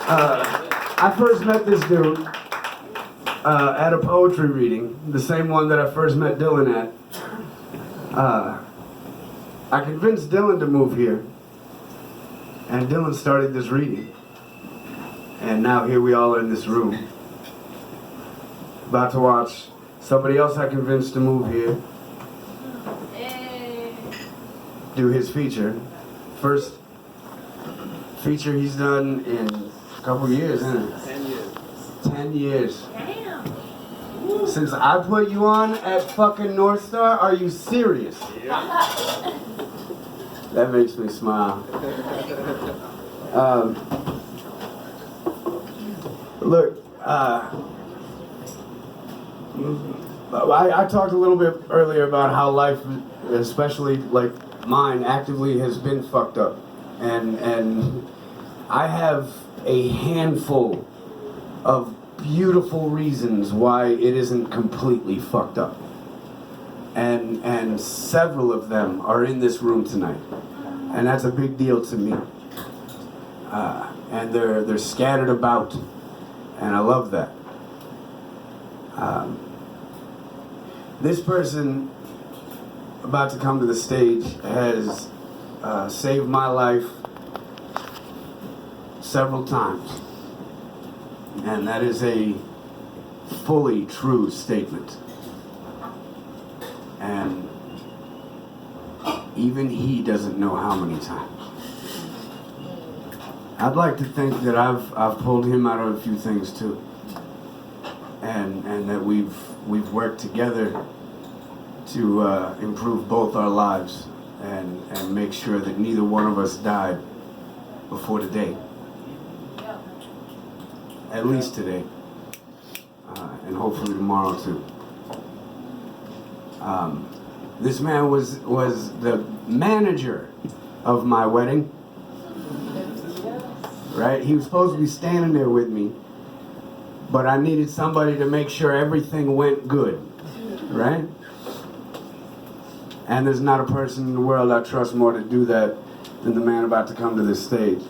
I first met this dude at a poetry reading, the same one that I first met Dylan at. I convinced Dylan to move here, and Dylan started this reading. And now here we all are in this room, about to watch somebody else I convinced to move here do his feature. First feature he's done in a couple years, isn't it? 10 years. 10 years. Damn. Since I put you on at fucking North Star, are you serious? Yeah. That makes me smile. Look, I talked a little bit earlier about how life, especially like mine, actively has been fucked up. And I have a handful of beautiful reasons why it isn't completely fucked up. And several of them are in this room tonight. And that's a big deal to me. And they're scattered about. And I love that. This person about to come to the stage has saved my life several times. And that is a fully true statement. And even he doesn't know how many times. I'd like to think that I've pulled him out of a few things too. And that we've worked together to improve both our lives and make sure that neither one of us died before today. At least today. And hopefully tomorrow too. This man was the manager of my wedding. Right? He was supposed to be standing there with me, but I needed somebody to make sure everything went good. Right? And there's not a person in the world I trust more to do that than the man about to come to this stage.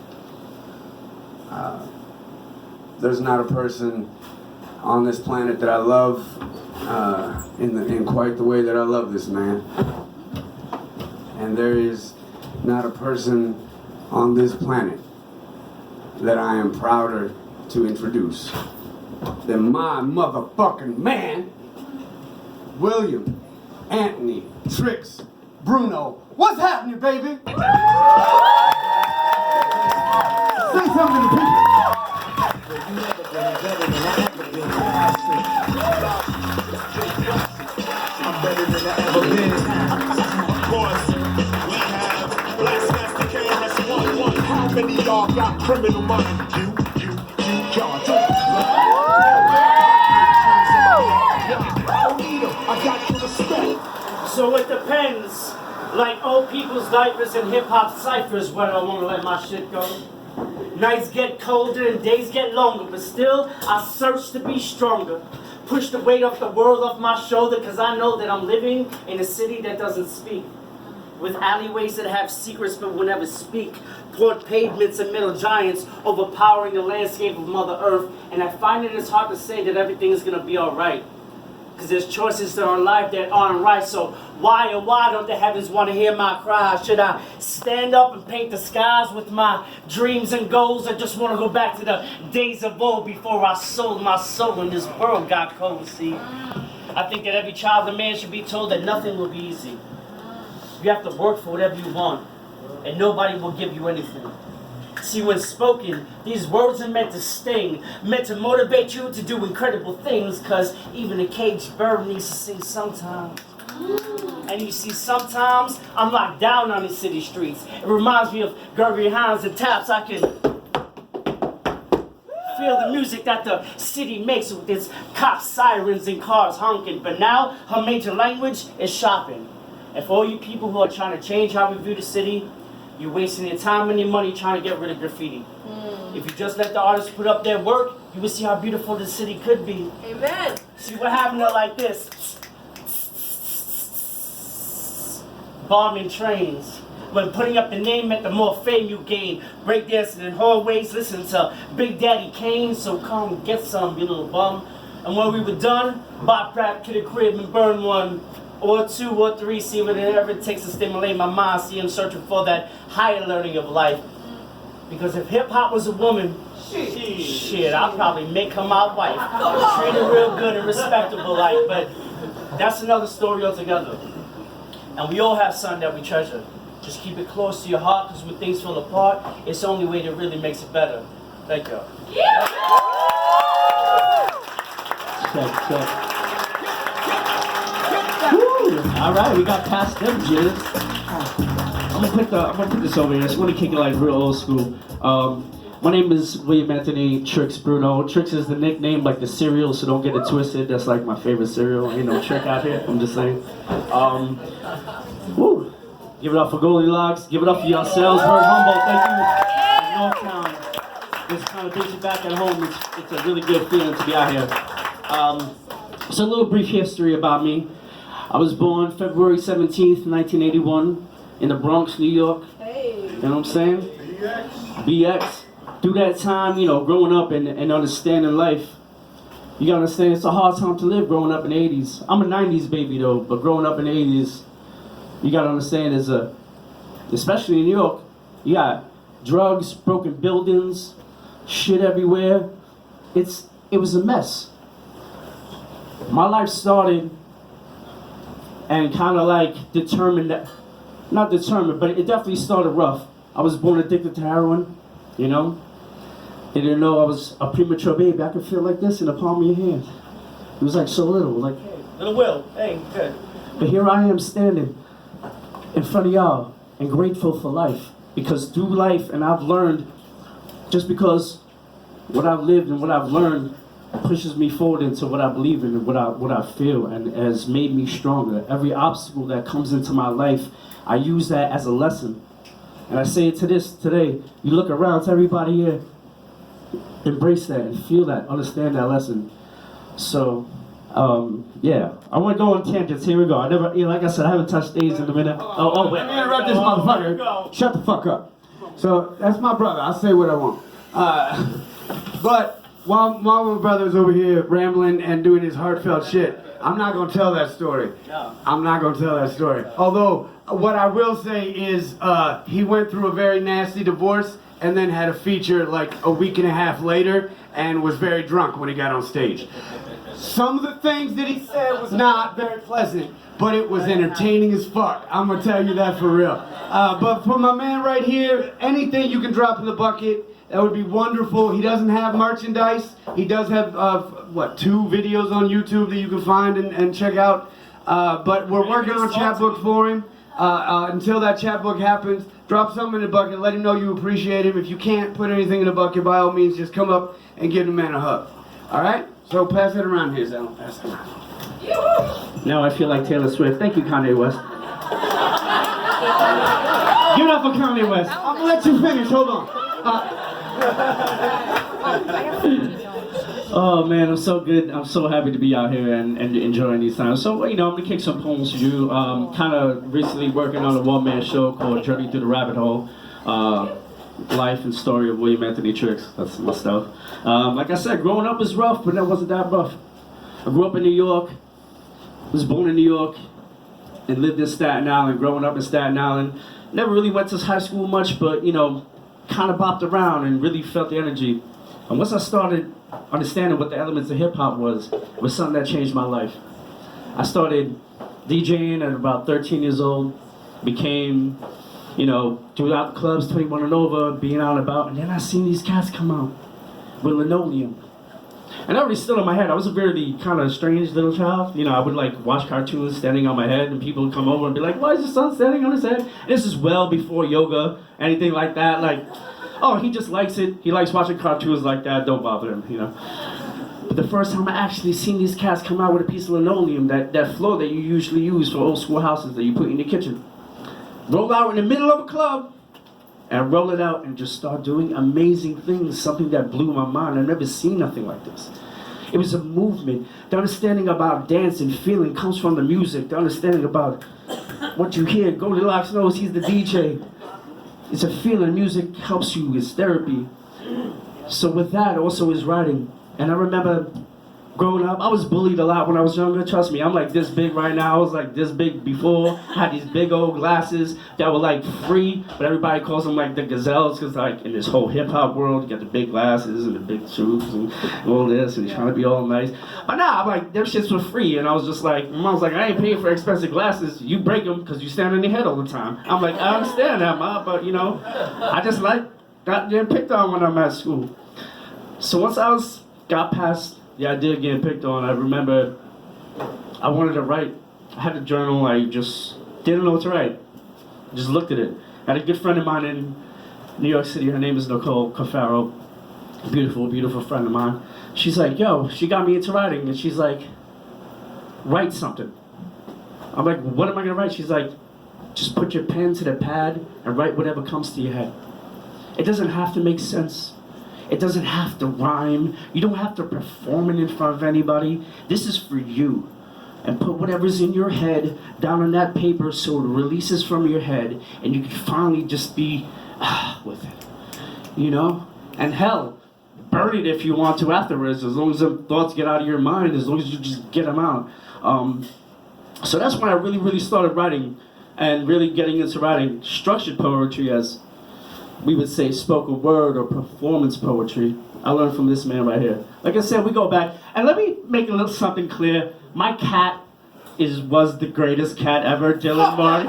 There's not a person on this planet that I love in quite the way that I love this man. And there is not a person on this planet that I am prouder to introduce than my motherfucking man, William Antony Trix Bruno. What's happening, baby? Say something to the people. I'm better than I ever been. Of course, we have Black Master KRS-One. How many of y'all got criminal mind? Y'all don't. I don't need 'em. I got your respect. So it depends, like old people's diapers and hip-hop ciphers, whether I want to let my shit go. Nights get colder and days get longer, but still I search to be stronger. Push the weight of the world off my shoulder, cause I know that I'm living in a city that doesn't speak. With alleyways that have secrets but will never speak. Broad pavements and middle giants overpowering the landscape of Mother Earth. And I find it's hard to say that everything is gonna be alright. Cause there's choices in our life that aren't right. So why don't the heavens want to hear my cry? Should I stand up and paint the skies with my dreams and goals? I just want to go back to the days of old before I sold my soul and this world got cold. See, I think that every child and man should be told that nothing will be easy. You have to work for whatever you want, and nobody will give you anything. See, when spoken, these words are meant to sting, meant to motivate you to do incredible things, cause even a caged bird needs to sing sometimes. And you see, sometimes I'm locked down on these city streets. It reminds me of Gregory Hines and taps. I can feel the music that the city makes with its cop sirens and cars honking. But now her major language is shopping. And for all you people who are trying to change how we view the city, you're wasting your time and your money trying to get rid of graffiti. If you just let the artists put up their work, you will see how beautiful the city could be. Amen. See what happened to like this. Bombing trains, When putting up the name meant the more fame you gain. Breakdancing in hallways, listen to Big Daddy Kane. So come get some, you little bum. And when we were done, bop rap to the crib and burn one. Or two or three, see whatever it takes to stimulate my mind. See, I'm searching for that higher learning of life. Because if hip-hop was a woman, shit, I'd probably make her my wife. Treat her real good and respectable like, but that's another story altogether. And we all have something that we treasure. Just keep it close to your heart, because when things fall apart, it's the only way that really makes it better. Thank you. Check. Woo! All right, we got past them jitters. I'm gonna put this over here. I just want to kick it like real old school. My name is Antony Trix Bruno. Trix is the nickname, like the cereal, so don't get it twisted. That's like my favorite cereal. Ain't no trick out here. I'm just saying. Woo! Give it up for Goldilocks. Give it up for yourselves. Heard Humboldt. Thank you. Northtown. This kind of brings you back at home. It's a really good feeling to be out here. So a little brief history about me. I was born February 17th, 1981 in the Bronx, New York. Hey. You know what I'm saying? BX. Through that time, you know, growing up and understanding life, you gotta understand it's a hard time to live growing up in the 80s. I'm a 90s baby though, but growing up in the 80s, you gotta understand especially in New York, you got drugs, broken buildings, shit everywhere. It was a mess. My life started and kind of like not determined, but it definitely started rough. I was born addicted to heroin, you know? They didn't know I was a premature baby. I could feel like this in the palm of your hand. It was like so little, like, hey. Little Will, hey, good. But here I am standing in front of y'all and grateful for life. Because through life, and I've learned, just because what I've lived and what I've learned pushes me forward into what I believe in and what I feel, and has made me stronger. Every obstacle that comes into my life, I use that as a lesson. And I say it to this today, you look around to everybody here, embrace that and feel that, understand that lesson. So, yeah, I want to go on tangents. Here we go. Like I said, I haven't touched AIDS in a minute. Oh, wait. Let me interrupt this motherfucker. Shut the fuck up. So, that's my brother. I'll say what I want. But while my brother's over here rambling and doing his heartfelt shit, I'm not going to tell that story. No. I'm not going to tell that story. Although, what I will say is he went through a very nasty divorce and then had a feature like a week and a half later and was very drunk when he got on stage. Some of the things that he said was not very pleasant, but it was entertaining as fuck. I'm going to tell you that for real. But for my man right here, anything you can drop in the bucket, that would be wonderful. He doesn't have merchandise. He does have, 2 videos on YouTube that you can find and check out. But we're working on a chapbook for him. Until that chapbook happens, drop something in the bucket. Let him know you appreciate him. If you can't put anything in the bucket, by all means, just come up and give the man a hug. All right? So pass it around here, Zell. Pass it around. Now I feel like Taylor Swift. Thank you, Kanye West. Give it up for Kanye West. I'm going to let you finish. Hold on. Oh man, I'm so good. I'm so happy to be out here and enjoying these times. So, you know, I'm gonna kick some poems for you. Kind of recently working on a one-man show called Journey Through the Rabbit Hole. Life and story of Antony Trix. That's my stuff. Like I said, growing up was rough, but that wasn't that rough. I grew up in New York, was born in New York, and lived in Staten Island. Growing up in Staten Island, never really went to high school much, but, you know, kind of bopped around and really felt the energy. And once I started understanding what the elements of hip-hop was something that changed my life. I started DJing at about 13 years old, became, you know, throughout the clubs, 21 and over, being out and about, and then I seen these cats come out with linoleum. And that really stood on my head. I was a very kind of strange little child. You know, I would like watch cartoons standing on my head, and people would come over and be like, why is your son standing on his head? And this is well before yoga, anything like that. Like, oh, he just likes it. He likes watching cartoons like that. Don't bother him, you know. But the first time I actually seen these cats come out with a piece of linoleum, that floor that you usually use for old school houses that you put in your kitchen, roll out in the middle of a club, and roll it out and just start doing amazing things, something that blew my mind. I've never seen nothing like this. It was a movement. The understanding about dance and feeling comes from the music. The understanding about what you hear. Goldilocks knows he's the DJ. It's a feeling. Music helps you. It's therapy. So with that also is writing. And I remember growing up, I was bullied a lot when I was younger. Trust me, I'm like this big right now. I was like this big before. I had these big old glasses that were like free, but everybody calls them like the gazelles, because like in this whole hip hop world, you got the big glasses and the big shoes and all this, and you're trying to be all nice. But nah, I'm like, them shits were free, and I was just like, I was like, I ain't paying for expensive glasses. You break them because you stand on your head all the time. I'm like, I understand that, Mom, but you know, I just like got getting picked on when I'm at school. So once I got past the idea of getting picked on, I remember I wanted to write. I had a journal, I just didn't know what to write. Just looked at it. I had a good friend of mine in New York City, her name is Nicole Cafaro. Beautiful, beautiful friend of mine. She's like, yo, she got me into writing, and she's like, write something. I'm like, what am I gonna write? She's like, just put your pen to the pad and write whatever comes to your head. It doesn't have to make sense. It doesn't have to rhyme. You don't have to perform it in front of anybody. This is for you. And put whatever's in your head down on that paper so it releases from your head and you can finally just be with it. You know? And hell, burn it if you want to afterwards, as long as the thoughts get out of your mind, as long as you just get them out. So that's when I really, really started writing and really getting into writing structured poetry, as we would say spoken word or performance poetry. I learned from this man right here. Like I said, we go back. And let me make a little something clear. My cat was the greatest cat ever, Dylan Marty.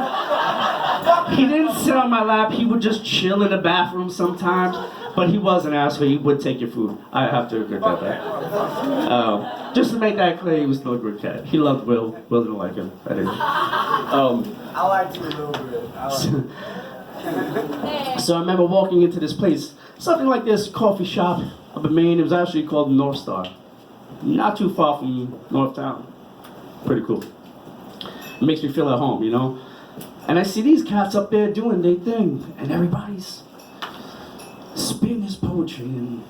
He didn't sit on my lap. He would just chill in the bathroom sometimes. But he was an asshole. He would take your food. I have to agree with that. Just to make that clear, he was still a good cat. He loved Will. Will didn't like him. I didn't. I liked you a little bit. So I remember walking into this place, something like this, coffee shop up in Maine. It was actually called North Star. Not too far from Northtown. Pretty cool. It makes me feel at home, you know? And I see these cats up there doing their thing, and everybody's spitting his poetry and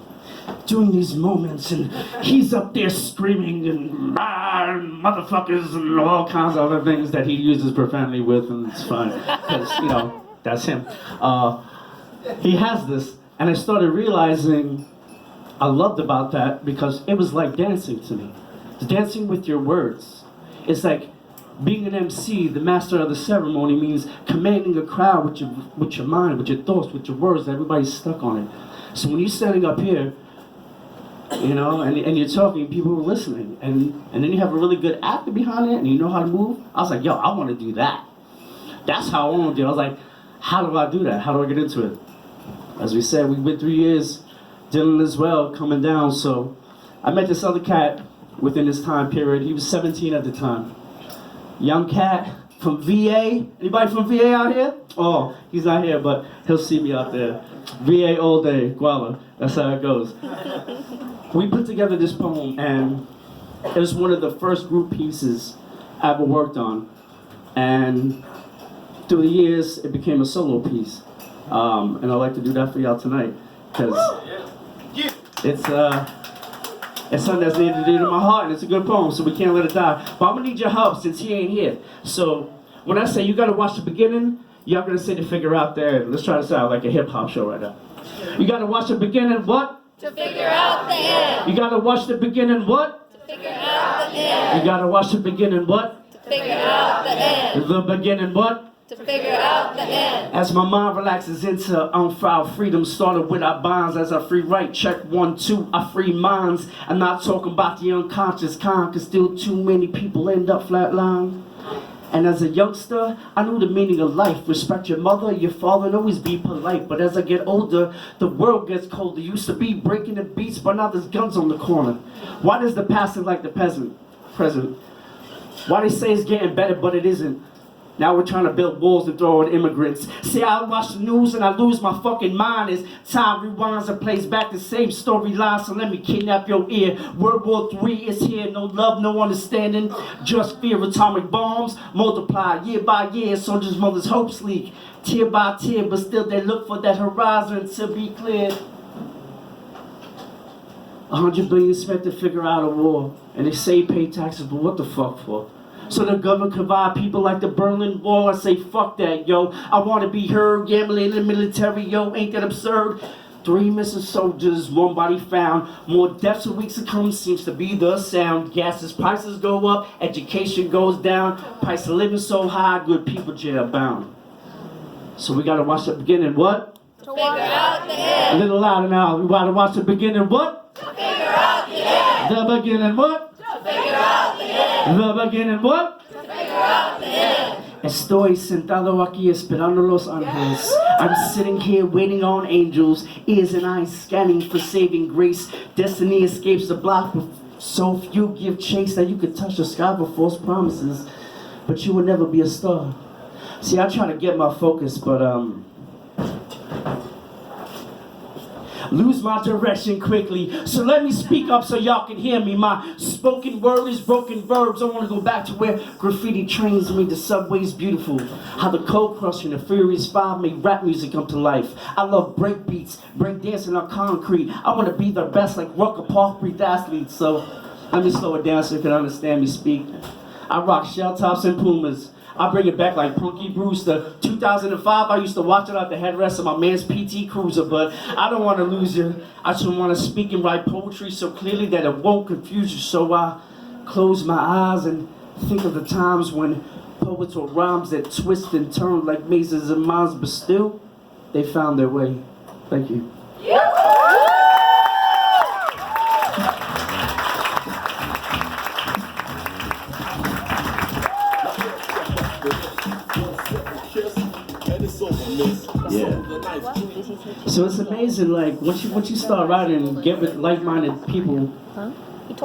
doing these moments, and he's up there screaming and motherfuckers and all kinds of other things that he uses profanity with, and it's fine, because, you know, that's him. He has this, and I started realizing I loved about that because it was like dancing to me. It's dancing with your words. It's like being an MC, the master of the ceremony, means commanding a crowd with your mind, with your thoughts, with your words. Everybody's stuck on it. So when you're standing up here, you know, and you're talking, people are listening, and then you have a really good actor behind it, and you know how to move. I was like, yo, I want to do that. That's how I want to do it. I was like, how do I do that? How do I get into it? As we said, we've been 3 years, Dylan as well, coming down. So I met this other cat within this time period. He was 17 at the time. Young cat from VA. Anybody from VA out here? Oh, he's not here, but he'll see me out there. VA all day, Guala. That's how it goes. We put together this poem, and it was one of the first group pieces I ever worked on. And through the years, it became a solo piece. And I'd like to do that for y'all tonight, because it's something that's near to my heart, and it's a good poem, so we can't let it die. But I'm gonna need your help since he ain't here. So when I say you gotta watch the beginning, y'all gonna say to figure out there. Let's try this out like a hip hop show right now. You gotta watch the beginning, what? To figure out the end. You gotta watch the beginning, what? To figure out the end. You gotta watch the beginning, what? To figure out the end. The beginning, what? To figure out the end. As my mind relaxes into unfiled freedom, started with our bonds as I free write. Check 1, 2, I free minds. I'm not talking about the unconscious kind, cause still too many people end up flatlined. And as a youngster, I knew the meaning of life. Respect your mother, your father, and always be polite. But as I get older, the world gets colder. Used to be breaking the beats, but now there's guns on the corner. Why does the past look like the present? Why they say it's getting better, but it isn't? Now we're trying to build walls and throw in immigrants. See, I watch the news and I lose my fucking mind as time rewinds and plays back the same storyline. So let me kidnap your ear. World War III is here. No love, no understanding. Just fear. Atomic bombs multiply year by year. Soldiers' mothers' hopes leak tear by tear. But still they look for that horizon to be cleared. 100 billion spent to figure out a war. And they say pay taxes, but what the fuck for? So the government can buy people like the Berlin Wall. I say, fuck that, yo. I want to be heard, gambling in the military, yo. Ain't that absurd? 3 missing soldiers, 1 body found. More deaths in weeks to come seems to be the sound. Gases prices go up, education goes down. Price of living so high, good people jail bound. So we gotta watch the beginning, what? To figure out the A end. little louder now. We gotta watch the beginning, what? To figure out the end. The beginning, what? To figure out the end. The beginning, what? To figure out the end. Estoy sentado aquí esperando los ángeles. I'm sitting here waiting on angels, ears and eyes scanning for saving grace. Destiny escapes the block, but so few give chase that you could touch the sky with false promises, but you will never be a star. See, I try to get my focus, but lose my direction quickly. So let me speak up so y'all can hear me. My spoken word is broken verbs. I want to go back to where graffiti trains me. The subway's beautiful. How the Cold Crush and the Furious 5 made rap music come to life. I love break beats, break dancing on concrete. I want to be the best like Rucker Park breathe athletes. So let me slow it down so you can understand me speak. I rock shell tops and Pumas. I bring it back like Punky Brewster. 2005, I used to watch it out the headrest of my man's PT Cruiser, but I don't want to lose you. I just want to speak and write poetry so clearly that it won't confuse you. So I close my eyes and think of the times when poets wrote rhymes that twist and turn like mazes and minds, but still, they found their way. Thank you. Yeah. So it's amazing, like once you start writing and get with like-minded people,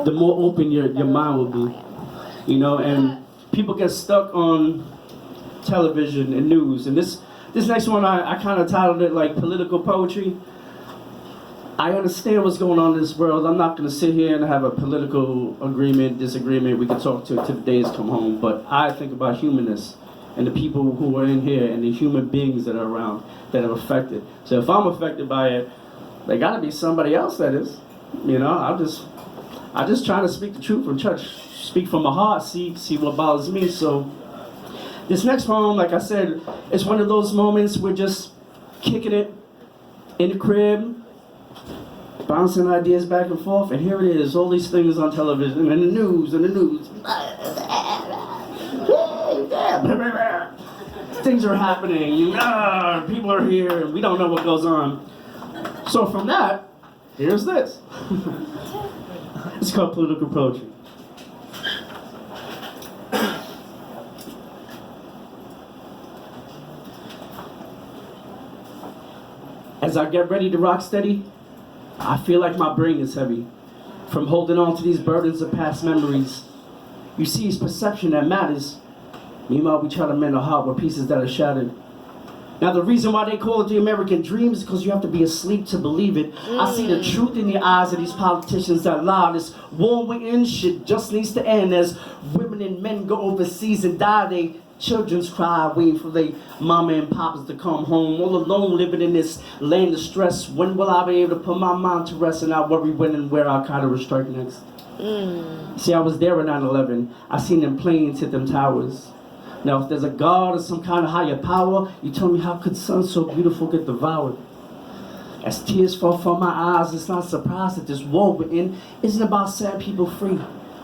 the more open your mind will be. You know, and people get stuck on television and news. And this next one I kind of titled it like political poetry. I understand what's going on in this world. I'm not gonna sit here and have a political agreement, disagreement. We can talk to it till the days come home. But I think about humanness and the people who are in here and the human beings that are around that are affected. So if I'm affected by it, there gotta be somebody else that is. You know, I just try to speak the truth from church, speak from my heart, see what bothers me. So this next poem, like I said, it's one of those moments we're just kicking it in the crib, bouncing ideas back and forth, and here it is, all these things on television and the news. Things are happening, people are here, and we don't know what goes on. So from that, here's this. It's called political poetry. As I get ready to rock steady, I feel like my brain is heavy from holding on to these burdens of past memories. You see, it's perception that matters. Meanwhile, we try to mend a heart with pieces that are shattered. Now, the reason why they call it the American dream is because you have to be asleep to believe it. I see the truth in the eyes of these politicians that lie. This war we're in shit just needs to end. As women and men go overseas and die, they children's cry, waiting for their mama and papas to come home. All alone, living in this land of stress. When will I be able to put my mind to rest and not worry when and where Al-Qaeda will strike next? See, I was there at 9/11. I seen them planes hit them towers. Now, if there's a God or some kind of higher power, you tell me how could sun so beautiful get devoured? As tears fall from my eyes, it's not a surprise that this war we're in isn't about setting people free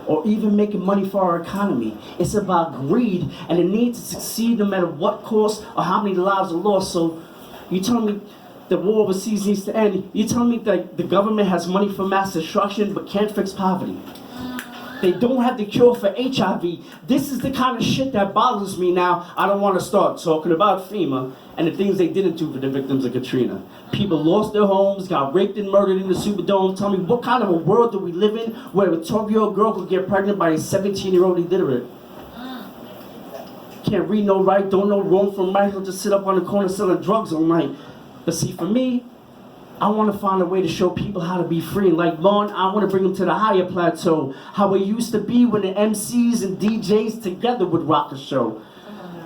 or even making money for our economy. It's about greed and the need to succeed no matter what cost or how many lives are lost. So you tell me the war overseas needs to end. You tell me that the government has money for mass destruction but can't fix poverty. They don't have the cure for HIV. This is the kind of shit that bothers me now. I don't want to start talking about FEMA and the things they didn't do for the victims of Katrina. People lost their homes, got raped and murdered in the Superdome. Tell me, what kind of a world do we live in where a 12-year-old girl could get pregnant by a 17-year-old illiterate? Can't read no right, don't know wrong from right. He'll just sit up on the corner selling drugs all night. But see, for me, I want to find a way to show people how to be free. And like Lauren, I want to bring them to the higher plateau. How it used to be when the MCs and DJs together would rock a show.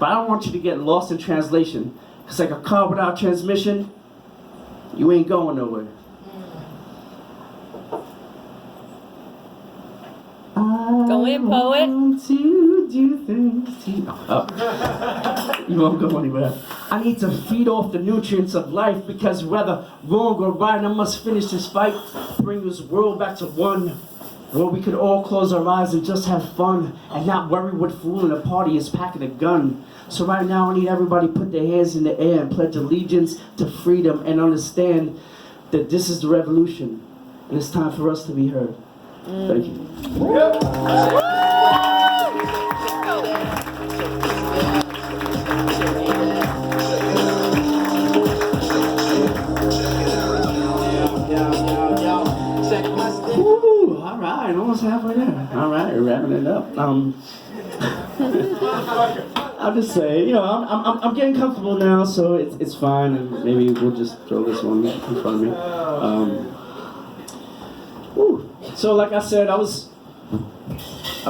But I don't want you to get lost in translation. It's like a car without transmission, you ain't going nowhere. Go in, poet. I want to do things to you. You won't go anywhere. I need to feed off the nutrients of life because whether wrong or right, I must finish this fight. Bring this world back to one where we could all close our eyes and just have fun and not worry what fool in a party is packing a gun. So right now I need everybody to put their hands in the air and pledge allegiance to freedom and understand that this is the revolution and it's time for us to be heard. Thank you. Ooh, all right, almost halfway there. All right, wrapping it up. I'll just say, you know, I'm getting comfortable now, so it's fine, and maybe we'll just throw this one in front of me. So, like I said, I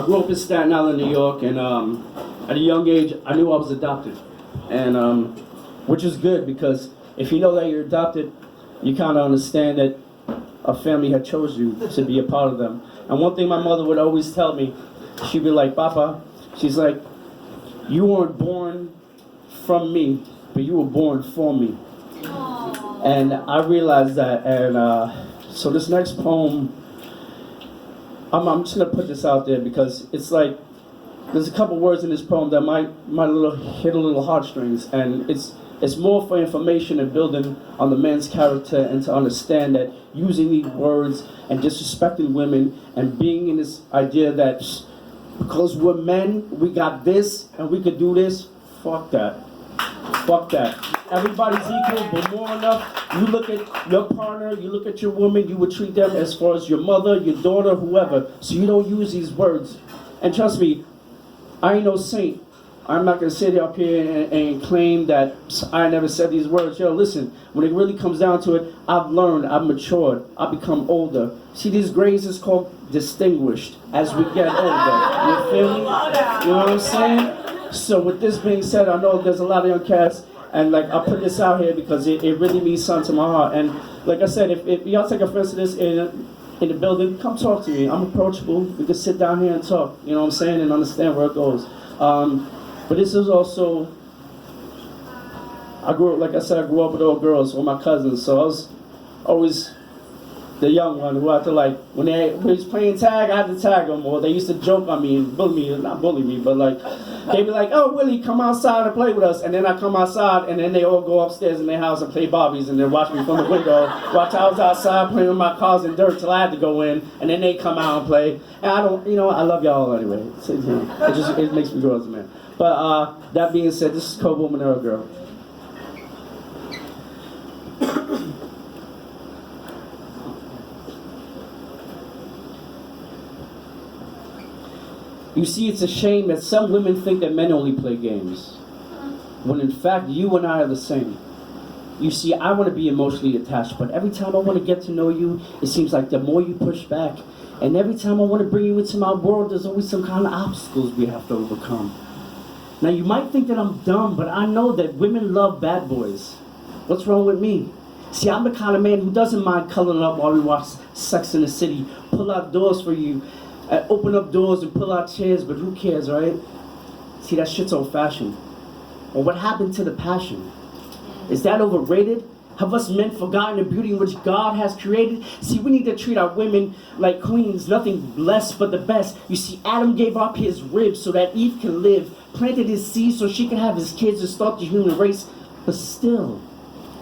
grew up in Staten Island, New York, and at a young age, I knew I was adopted, and which is good because if you know that you're adopted, you kind of understand that a family had chose you to be a part of them. And one thing my mother would always tell me, she'd be like, Papa, she's like, you weren't born from me, but you were born for me. Aww. And I realized that, and so this next poem, I'm just gonna put this out there because it's like, there's a couple words in this poem that might hit a little heartstrings, and it's more for information and building on the man's character and to understand that using these words and disrespecting women and being in this idea that because we're men, we got this and we could do this, fuck that. Fuck that. Everybody's equal, but more enough, you look at your partner, you look at your woman, you would treat them as far as your mother, your daughter, whoever, so you don't use these words. And trust me, I ain't no saint. I'm not gonna sit up here and claim that I never said these words. Yo, listen, when it really comes down to it, I've learned, I've matured, I've become older. See, these grades is called distinguished as we get older. You feel me? You know what I'm saying? So with this being said, I know there's a lot of young cats, and like I put this out here because it really means something to my heart. And like I said, if y'all take offense to this in the building, come talk to me. I'm approachable. We can sit down here and talk, you know what I'm saying, and understand where it goes. But this is also, I grew up, like I said, I grew up with all girls, all my cousins, so I was always the young one who had to like, when they was playing tag, I had to tag them, or they used to joke on me and bully me, not bully me, but like, they'd be like, oh, Willie, come outside and play with us, and then I come outside, and then they all go upstairs in their house and play Barbies, and then watch me from the window, watch I was outside playing with my cars in dirt till I had to go in, and then they come out and play, and I don't, you know, I love y'all anyway, so, you know, it makes me grow as a man. But that being said, this is Kobo Monero Girl. You see, it's a shame that some women think that men only play games, when in fact you and I are the same. You see, I want to be emotionally attached, but every time I want to get to know you, it seems like the more you push back, and every time I want to bring you into my world, there's always some kind of obstacles we have to overcome. Now you might think that I'm dumb, but I know that women love bad boys. What's wrong with me? See, I'm the kind of man who doesn't mind coloring up while we watch Sex in the City, pull out doors for you, open up doors and pull out chairs, but who cares, right? See, that shit's old fashioned. Or what happened to the passion? Is that overrated? Have us men forgotten the beauty in which God has created? See, we need to treat our women like queens, nothing less but the best. You see, Adam gave up his ribs so that Eve can live, planted his seed so she can have his kids and start the human race. But still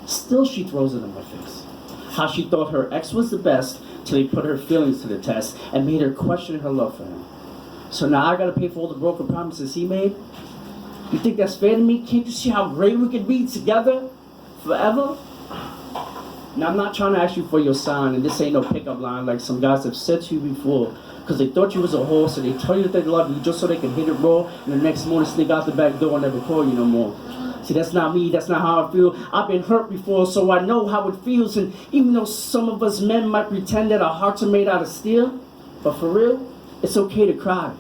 she throws it in my face. How she thought her ex was the best till he put her feelings to the test and made her question her love for him. So now I gotta pay for all the broken promises he made? You think that's fair to me? Can't you see how great we could be together forever? Now I'm not trying to ask you for your sign, and this ain't no pickup line like some guys have said to you before, because they thought you was a whore, so they tell you that they love you just so they can hit it raw, and the next morning sneak out the back door and never call you no more. See, that's not me, that's not how I feel. I've been hurt before, so I know how it feels, and even though some of us men might pretend that our hearts are made out of steel, but for real, it's okay to cry.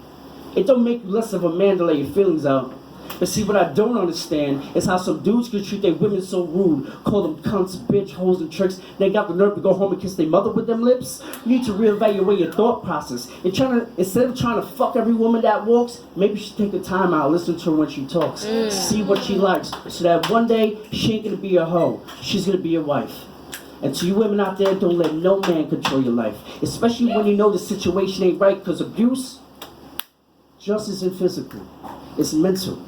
It don't make you less of a man to let your feelings out. But see, what I don't understand is how some dudes can treat their women so rude, call them cunts, bitch, hoes, and tricks. They got the nerve to go home and kiss their mother with them lips. You need to reevaluate your thought process. Instead of trying to fuck every woman that walks, maybe you should take the time out, listen to her when she talks, see what she likes, so that one day she ain't gonna be a hoe. She's gonna be your wife. And to you women out there, don't let no man control your life, especially when you know the situation ain't right, because abuse just isn't physical, it's mental.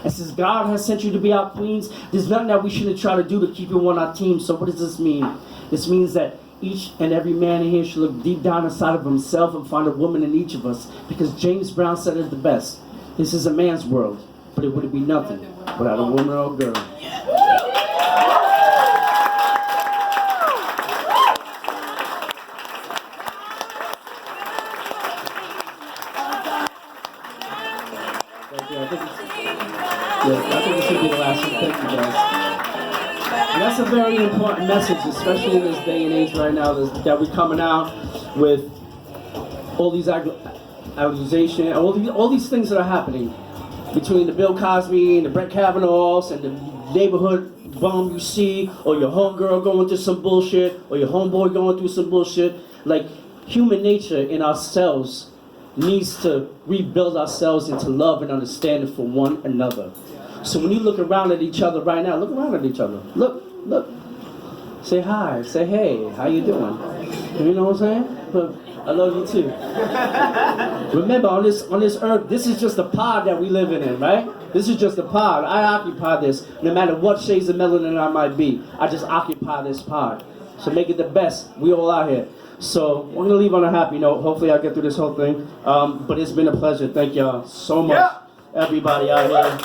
And since God has sent you to be our queens, there's nothing that we shouldn't try to do to keep you on our team. So what does this mean? This means that each and every man in here should look deep down inside of himself and find a woman in each of us, because James Brown said it the best. This is a man's world, but it wouldn't be nothing without a woman or a girl. I think this should be the last one. Thank you, guys. And that's a very important message, especially in this day and age right now, that we're coming out with all these accusations, all these things that are happening between the Bill Cosby and the Brett Kavanaughs and the neighborhood bum you see, or your homegirl going through some bullshit, or your homeboy going through some bullshit. Like, human nature in ourselves needs to rebuild ourselves into love and understanding for one another. So when you look around at each other right now, look around at each other. Look. Say hi, say hey, how you doing? You know what I'm saying? But I love you too. Remember, on this earth, this is just a pod that we live in, right? This is just a pod. I occupy this, no matter what shades of melanin I might be. I just occupy this pod. So make it the best. We all out here. So we're gonna leave on a happy note. Hopefully I'll get through this whole thing. But it's been a pleasure. Thank y'all so much. Everybody out here.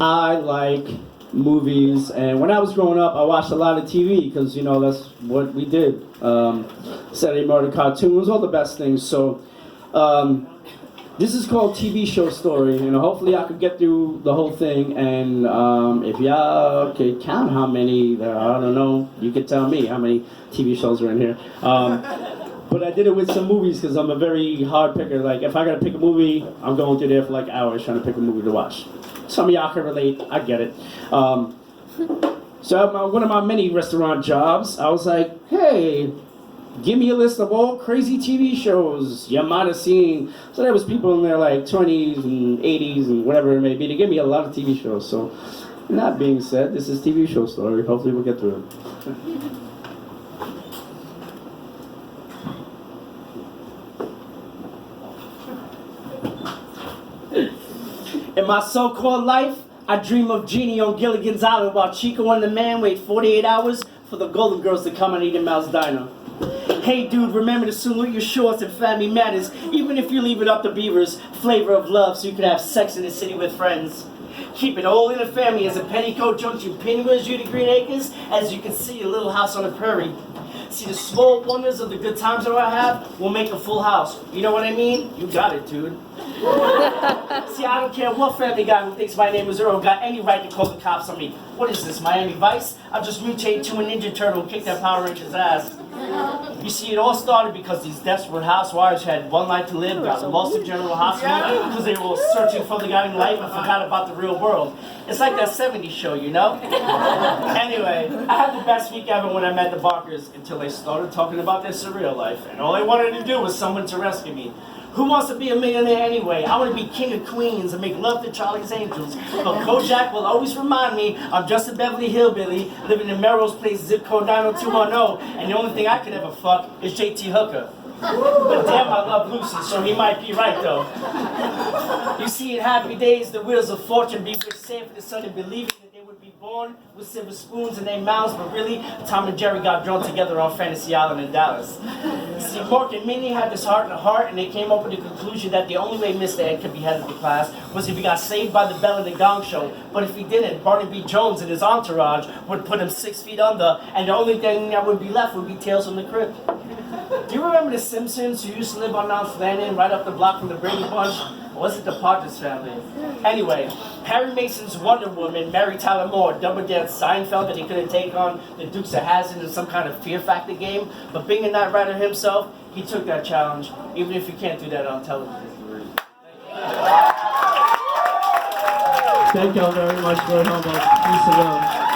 I like movies, and when I was growing up, I watched a lot of TV because, you know, that's what we did. Saturday morning cartoons, all the best things. So this is called TV Show Story, and hopefully I could get through the whole thing. And if y'all could count how many there are, I don't know, you could tell me how many TV shows are in here. But I did it with some movies because I'm a very hard picker. Like, if I gotta pick a movie, I'm going through there for like hours trying to pick a movie to watch. Some of y'all can relate, I get it. So at one of my many restaurant jobs, I was like, hey, give me a list of all crazy TV shows you might have seen. So there was people in their like 20s and 80s and whatever it may be. They give me a lot of TV shows. So that being said, this is TV Show Story. Hopefully we'll get through it. In my so-called life, I dream of Jeannie on Gilligan's Island while Chico and the man wait 48 hours for the Golden Girls to come and eat in Mal's Diner. Hey dude, remember to salute your shorts and family matters, even if you leave it up to Beavers. Flavor of love so you can have sex in the city with friends. Keep it all in the family as a petticoat jumps you pinwheels you to Green Acres, as you can see a little house on the prairie. See, the small wonders of the good times that I have will make a full house. You know what I mean? You got it, dude. See, I don't care what family guy who thinks my name is Earl got any right to call the cops on me. What is this, Miami Vice? I'll just mutate to a Ninja Turtle and kick that Power Ranger's ass. You see, it all started because these desperate housewives had one life to live, got lost in General Hospital because they were all searching for the guiding light and forgot about the real world. It's like that 70s show, you know? Anyway, I had the best week ever when I met the Barkers until they started talking about their surreal life, and all they wanted to do was someone to rescue me. Who wants to be a millionaire anyway? I want to be king of queens and make love to Charlie's Angels. But Kojak will always remind me I'm just a Beverly Hillbilly living in Melrose Place, zip code 90210, and the only thing I could ever fuck is JT Hooker. But damn, I love Lucy, so he might be right though. You see, in happy days, the wheels of fortune be with Sanford and Son and believing that they would be born with silver spoons in their mouths, but really, Tom and Jerry got drawn together on Fantasy Island in Dallas. See, Mork and Minnie had this heart to heart, and they came up with the conclusion that the only way Mr. Ed could be head of the class was if he got saved by the bell in the gong show. But if he didn't, Barney B. Jones and his entourage would put him 6 feet under, and the only thing that would be left would be Tales from the Crypt. Do you remember the Simpsons who used to live on Knott's Landing right up the block from the Brady Bunch? Or was it the Partridge Family? Anyway, Harry Mason's Wonder Woman, Mary Tyler Moore, double dared Seinfeld that he couldn't take on the Dukes of Hazzard in some kind of Fear Factor game. But being a Knight Rider himself, he took that challenge, even if you can't do that on television. Thank y'all very much for Humboldt. Peace and love.